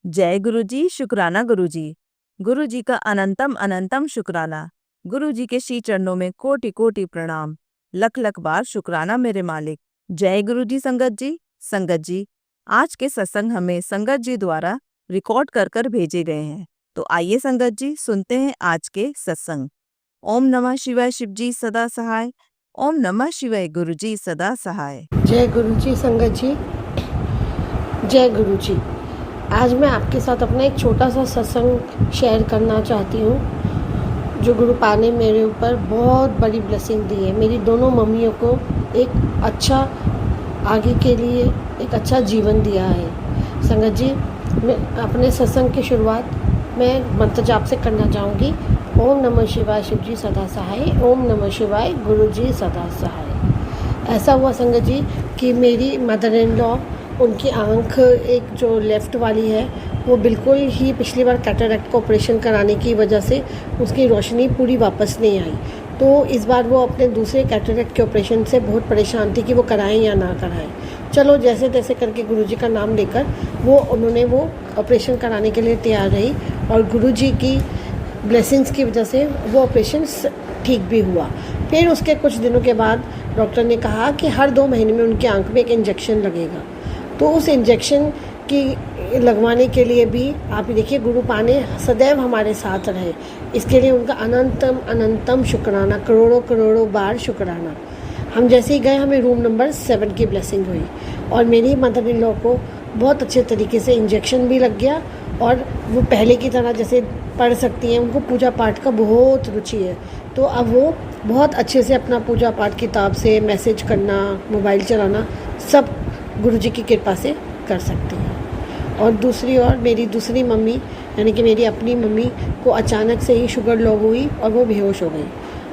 जय गुरु जी, शुक्राना गुरु जी। गुरु जी का अनंतम अनंतम शुक्राना। गुरु जी के श्री चरणों में कोटि कोटि प्रणाम। लख लख बार शुक्राना मेरे मालिक। जय गुरु जी। संगत जी, आज के सत्संग हमें संगत जी द्वारा रिकॉर्ड कर कर भेजे गए हैं। तो आइए संगत जी, सुनते हैं आज के सत्संग। ओम नमः शिवाय, शिव जी सदा सहाय। ओम नमः शिवाय, गुरु जी सदा सहाय। जय गुरु जी। संगत जी, जय गुरु जी। आज मैं आपके साथ अपना एक छोटा सा सत्संग शेयर करना चाहती हूँ। जो गुरु पा ने मेरे ऊपर बहुत बड़ी ब्लेसिंग दी है। मेरी दोनों मम्मियों को एक अच्छा आगे के लिए एक अच्छा जीवन दिया है। संगत जी, मैं अपने सत्संग की शुरुआत मैं मंत्र जाप से करना चाहूँगी। ओम नमः शिवाय, शिव जी सदा सहाय। ओम नमः शिवाय, गुरु जी सदा सहाय। ऐसा हुआ संगत जी कि मेरी मदर इन लॉ, उनकी आंख एक जो लेफ़्ट वाली है वो बिल्कुल ही पिछली बार कैटरैक्ट का ऑपरेशन कराने की वजह से उसकी रोशनी पूरी वापस नहीं आई। तो इस बार वो अपने दूसरे कैटरैक्ट के ऑपरेशन से बहुत परेशान थी कि वो कराएं या ना कराएं। चलो जैसे तैसे करके गुरुजी का नाम लेकर उन्होंने वो ऑपरेशन कराने के लिए तैयार रही और गुरुजी की ब्लेसिंग्स की वजह से वो ऑपरेशन ठीक भी हुआ। फिर उसके कुछ दिनों के बाद डॉक्टर ने कहा कि हर 2 महीने में उनकी आंख में एक इंजेक्शन लगेगा। तो उस इंजेक्शन की लगवाने के लिए भी आप देखिए गुरु पा ने सदैव हमारे साथ रहे। इसके लिए उनका अनंतम अनंतम शुक्राना, करोड़ों करोड़ों बार शुक्राना। हम जैसे ही गए हमें रूम नंबर 7 की ब्लेसिंग हुई और मेरी मदर इन लॉ को बहुत अच्छे तरीके से इंजेक्शन भी लग गया और वो पहले की तरह जैसे पढ़ सकती हैं। उनको पूजा पाठ का बहुत रुचि है, तो अब वो बहुत अच्छे से अपना पूजा पाठ किताब से मैसेज करना, मोबाइल चलाना सब गुरुजी की कृपा से कर सकते हैं। और दूसरी ओर मेरी दूसरी मम्मी यानी कि मेरी अपनी मम्मी को अचानक से ही शुगर लो हुई और वो बेहोश हो गई।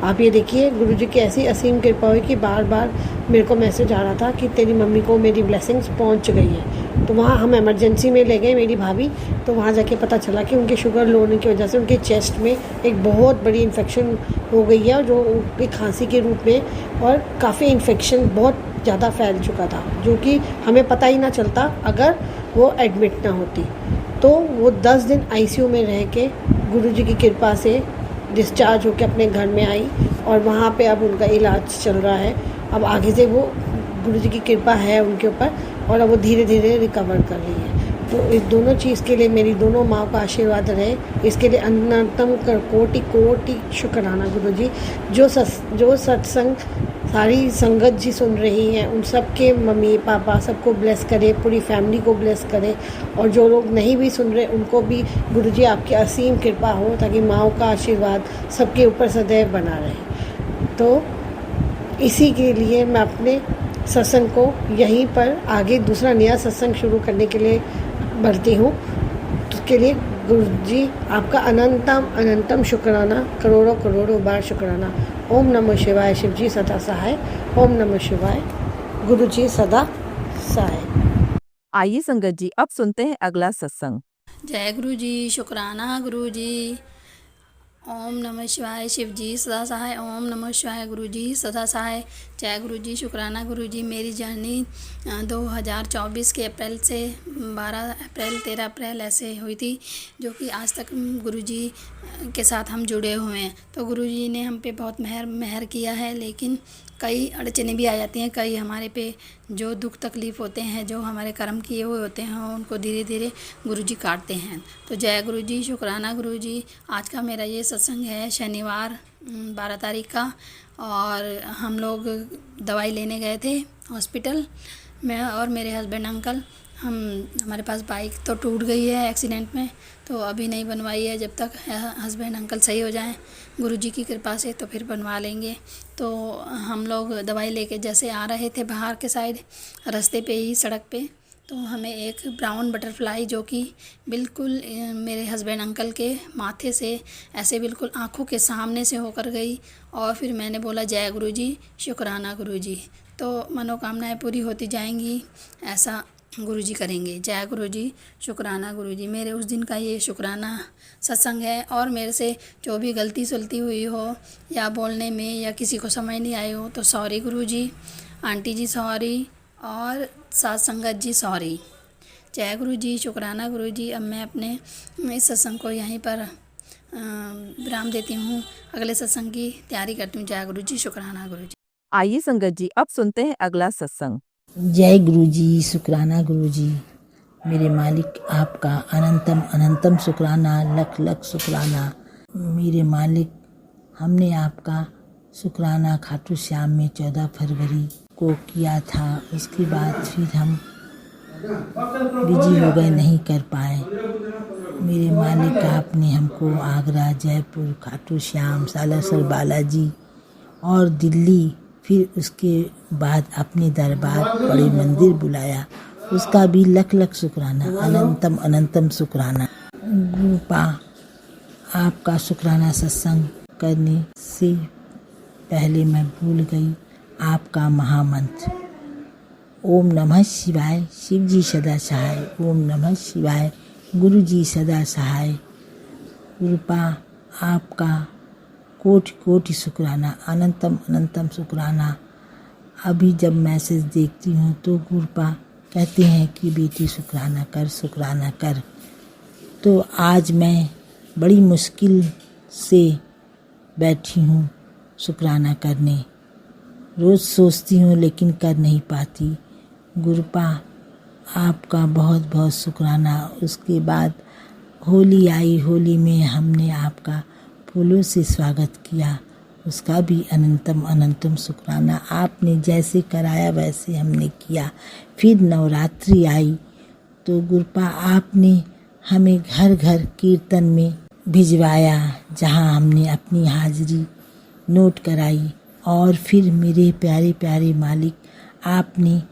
आप ये देखिए गुरुजी की ऐसी असीम कृपा हुई कि बार बार मेरे को मैसेज आ रहा था कि तेरी मम्मी को मेरी ब्लेसिंग्स पहुंच गई है। तो वहाँ हम इमरजेंसी में ले गए मेरी भाभी। तो वहाँ जाके पता चला कि उनके शुगर लो होने की वजह से उनके चेस्ट में एक बहुत बड़ी इन्फेक्शन हो गई है, जो उनकी खांसी के रूप में, और काफ़ी इन्फेक्शन बहुत ज़्यादा फैल चुका था, जो कि हमें पता ही ना चलता अगर वो एडमिट ना होती। तो वो 10 दिन आईसीयू में रह के गुरुजी की कृपा से डिस्चार्ज होकर अपने घर में आई और वहाँ पे अब उनका इलाज चल रहा है। अब आगे से वो गुरुजी की कृपा है उनके ऊपर और अब वो धीरे धीरे रिकवर कर रही है। तो इस दोनों चीज़ के लिए मेरी दोनों माँ का आशीर्वाद रहे, इसके लिए अनंतम कोटि कोटि शुक्राना गुरुजी। जो सत्संग सारी संगत जी सुन रही हैं उन सब के मम्मी पापा सबको ब्लेस करे, पूरी फैमिली को ब्लेस करे, और जो लोग नहीं भी सुन रहे उनको भी गुरुजी आपकी असीम कृपा हो ताकि माँओं का आशीर्वाद सबके ऊपर सदैव बना रहे। तो इसी के लिए मैं अपने सत्संग को यहीं पर आगे दूसरा नया सत्संग शुरू करने के लिए बढ़ती हूँ। तो उसके लिए गुरुजी आपका अनंतम अनंतम शुक्राना, करोड़ों करोड़ों बार शुक्राना। ओम नमः शिवाय, शिव जी सदा सहाय। ओम नमः शिवाय, गुरु जी सदा सहाय। आइए संगत जी, अब सुनते हैं अगला सत्संग। जय गुरु जी, शुक्राना गुरु जी। ओम नमः शिवाय, शिव जी सदा सहाय। ओम नमः शिवाय, गुरु जी सदा सहाय। जय गुरु जी, शुक्राना गुरु जी। मेरी जर्नी 2024 के अप्रैल से 12 अप्रैल 13 अप्रैल ऐसे हुई थी, जो कि आज तक गुरु जी के साथ हम जुड़े हुए हैं। तो गुरु जी ने हम पे बहुत मेहर किया है, लेकिन कई अड़चने भी आ जाती हैं। कई हमारे पे जो दुख तकलीफ़ होते हैं, जो हमारे कर्म किए हुए होते हैं, उनको धीरे धीरे गुरुजी काटते हैं। तो जय गुरु जी, शुक्राना गुरु जी। आज का मेरा ये सत्संग है शनिवार 12 तारीख का, और हम लोग दवाई लेने गए थे हॉस्पिटल। मैं और मेरे हस्बैंड अंकल, हमारे पास बाइक तो टूट गई है एक्सीडेंट में, तो अभी नहीं बनवाई है। जब तक हस्बैंड अंकल सही हो जाएं गुरुजी की कृपा से तो फिर बनवा लेंगे। तो हम लोग दवाई लेके जैसे आ रहे थे बाहर के साइड, रास्ते पे ही सड़क पे, तो हमें एक ब्राउन बटरफ्लाई, जो कि बिल्कुल मेरे हस्बैंड अंकल के माथे से ऐसे बिल्कुल आँखों के सामने से होकर गई। और फिर मैंने बोला जय गुरु जी, शुक्राना गुरु जी। तो मनोकामनाएं पूरी होती जाएंगी, ऐसा गुरु जी करेंगे। जय गुरु जी, शुक्राना गुरु जी। मेरे उस दिन का ये शुक्राना सत्संग है, और मेरे से जो भी गलती सलती हुई हो या बोलने में या किसी को समझ नहीं आई हो तो सॉरी गुरु जी, आंटी जी सॉरी, और साथ संगत जी सॉरी। जय गुरु जी, शुक्राना गुरु जी। अब मैं अपने इस सत्संग को यहीं पर विराम देती हूँ। अगले सत्संग की तैयारी करती हूँ। जय गुरु जी, शुक्राना गुरु जी। आइए संगत जी, अब सुनते हैं अगला सत्संग। जय गुरु जी, शुक्राना गुरु जी। मेरे मालिक आपका अनंतम अनंतम शुक्राना, लख लख शुक्राना। मेरे मालिक, हमने आपका शुक्राना खाटू श्याम में 14 फरवरी को किया था। उसके बाद फिर हम बिजी हो गए, नहीं कर पाए। मेरे मालिक, आपने हमको आगरा, जयपुर, खाटू श्याम, सालासर बालाजी और दिल्ली, फिर उसके बाद अपने दरबार बड़े मंदिर बुलाया। उसका भी लख लख शुक्राना, अनंतम अनंतम शुक्राना। गुरुपा, आपका शुक्राना सत्संग करने से पहले मैं भूल गई आपका महामंत्र। ओम नमः शिवाय, शिव जी सदा सहाय। ओम नमः शिवाय, गुरु जी सदा सहाय। गुरुपा, आपका कोटि कोटि शुक्राना, अनंतम अनंतम शुक्राना। अभी जब मैसेज देखती हूँ तो गुरुपा कहते हैं कि बेटी शुक्राना कर, शुक्राना कर। तो आज मैं बड़ी मुश्किल से बैठी हूँ शुक्राना करने। रोज़ सोचती हूँ लेकिन कर नहीं पाती। गुरुपा, आपका बहुत बहुत शुक्राना। उसके बाद होली आई, होली में हमने आपका फूलों से स्वागत किया, उसका भी अनंतम अनंतम शुक्राना। आपने जैसे कराया वैसे हमने किया। फिर नवरात्रि आई तो गुरुपा आपने हमें घर घर कीर्तन में भिजवाया, जहां हमने अपनी हाजिरी नोट कराई। और फिर मेरे प्यारे प्यारे मालिक, आपने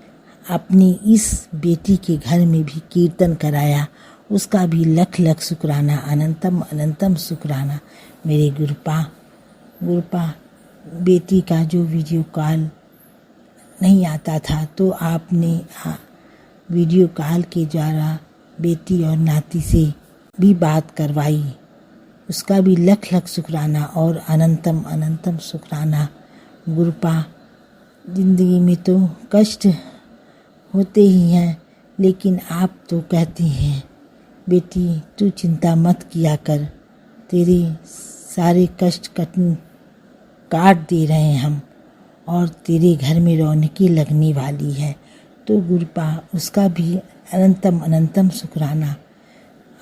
अपनी इस बेटी के घर में भी कीर्तन कराया, उसका भी लख लख शुक्राना, अनंतम अनंतम शुक्राना। मेरे गुरुपा, बेटी का जो वीडियो कॉल नहीं आता था तो आपने वीडियो कॉल के द्वारा बेटी और नाती से भी बात करवाई, उसका भी लख लख शुक्राना और अनंतम अनंतम शुक्राना। गुरुपा, जिंदगी में तो कष्ट होते ही हैं, लेकिन आप तो कहती हैं बेटी तू चिंता मत किया कर, तेरे सारे कष्ट काट दे रहे हैं हम, और तेरे घर में रौनकी लगने वाली है। तो गुरुपा, उसका भी अनंतम अनंतम शुक्राना।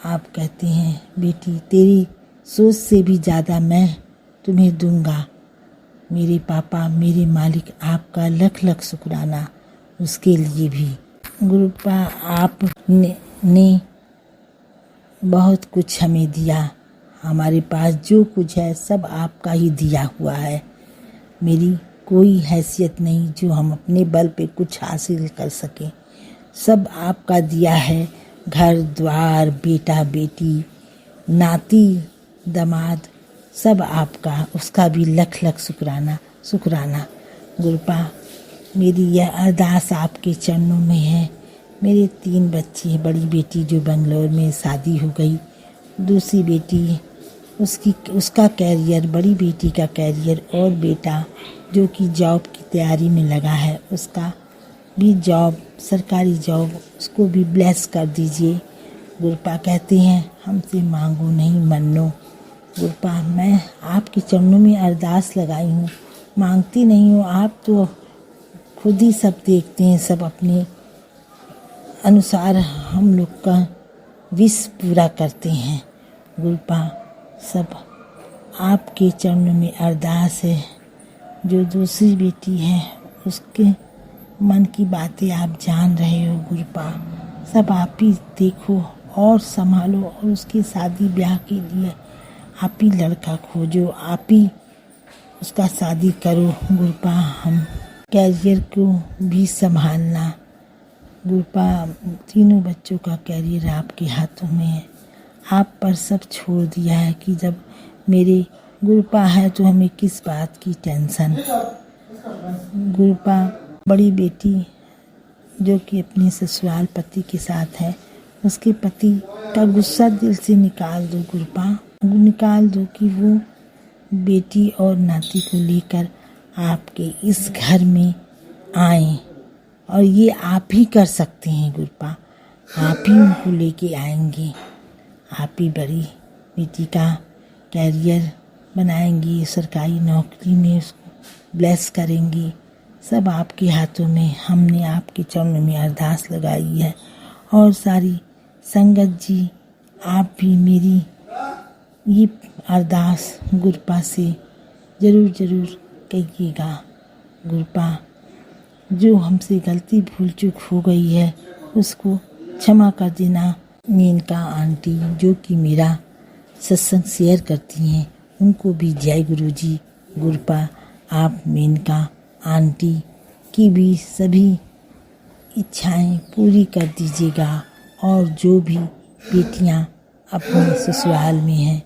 आप कहते हैं बेटी तेरी सोच से भी ज़्यादा मैं तुम्हें दूंगा। मेरे पापा, मेरे मालिक, आपका लख लख शुक्राना उसके लिए भी। गुरुपा, आपने बहुत कुछ हमें दिया, हमारे पास जो कुछ है सब आपका ही दिया हुआ है। मेरी कोई हैसियत नहीं जो हम अपने बल पे कुछ हासिल कर सकें, सब आपका दिया है। घर द्वार, बेटा बेटी, नाती दामाद, सब आपका, उसका भी लख लख शुक्राना। गुरुपा, मेरी यह अरदास आपके चरणों में है। मेरे 3 बच्चे, बड़ी बेटी जो बेंगलोर में शादी हो गई, दूसरी बेटी उसका कैरियर, बड़ी बेटी का कैरियर, और बेटा जो कि जॉब की तैयारी में लगा है, उसका भी जॉब, सरकारी जॉब, उसको भी ब्लेस कर दीजिए। गुरुपा कहते हैं हमसे मांगो नहीं मन्नो। गुरुपा, मैं आपके चरणों में अरदास लगाई हूँ, मांगती नहीं हूँ, आप तो खुद ही सब देखते हैं, सब अपने अनुसार हम लोग का विश पूरा करते हैं। गुरुपा, सब आपके चरणों में अरदास है। जो दूसरी बेटी है उसके मन की बातें आप जान रहे हो गुरुपा, सब आप ही देखो और संभालो, और उसकी शादी ब्याह के लिए आप ही लड़का खोजो, आप ही उसका शादी करो। गुरुपा, हम कैरियर को भी संभालना। गुरुपा, तीनों बच्चों का कैरियर आपके हाथों में है, आप पर सब छोड़ दिया है कि जब मेरे गुरुपा है तो हमें किस बात की टेंशन। गुरुपा, बड़ी बेटी जो कि अपने ससुराल पति के साथ है, उसके पति का गुस्सा दिल से निकाल दो गुरुपा, निकाल दो कि वो बेटी और नाती को लेकर आपके इस घर में आए, और ये आप ही कर सकते हैं गुरुपा। आप ही उनको लेके आएंगे। आप ही बड़ी बेटी का कैरियर बनाएंगी, सरकारी नौकरी में उसको ब्लेस करेंगी। सब आपके हाथों में। हमने आपके चरणों में अरदास लगाई है। और सारी संगत जी, आप भी मेरी ये अरदास गुरपा से ज़रूर ज़रूर कहिएगा। गुरपा, जो हमसे गलती भूल चूक हो गई है उसको क्षमा कर देना। मेनका आंटी जो कि मेरा सत्संग शेयर करती हैं, उनको भी जय गुरु जी। गुरपा, आप मेनका आंटी की भी सभी इच्छाएं पूरी कर दीजिएगा। और जो भी बेटियां अपने ससुराल में हैं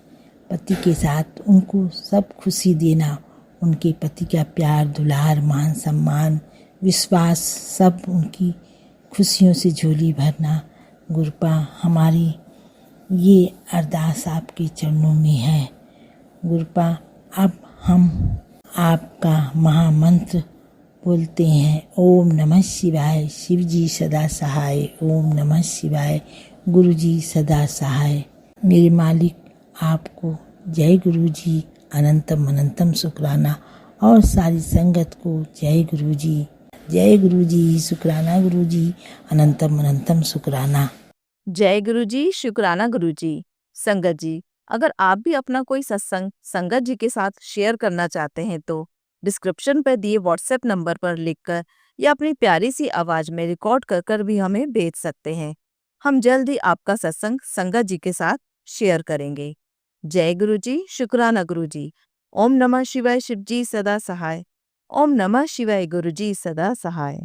पति के साथ, उनको सब खुशी देना। उनके पति का प्यार, दुलार, मान सम्मान, विश्वास, सब उनकी खुशियों से झोली भरना। गुरपा, हमारी ये अरदास आपके चरणों में है। गुरपा, अब हम आपका महामंत्र बोलते हैं। ओम नमः शिवाय, शिव जी सदा सहाय। ओम नमः शिवाय, गुरु जी सदा सहाय। मेरे मालिक, आपको जय गुरु जी, अनंतम अनंतम शुक्राना। और सारी संगत को जय गुरु जी, जय गुरु जी, शुक्राना गुरु जी, अनंतम अनंतम शुक्राना। जय गुरु जी, शुक्राना गुरु जी। संगत जी, अगर आप भी अपना कोई सत्संग संगत जी के साथ शेयर करना चाहते हैं तो डिस्क्रिप्शन पर दिए व्हाट्सएप नंबर पर लिखकर या अपनी प्यारी सी आवाज में रिकॉर्ड कर कर भी हमें भेज सकते हैं। हम जल्द ही आपका सत्संग संगत जी के साथ शेयर करेंगे। जय गुरु जी, शुक्राना गुरु जी। ओम नमः शिवाय, शिव जी सदा सहाय। ओम नमः शिवाय, गुरु जी सदा सहाय।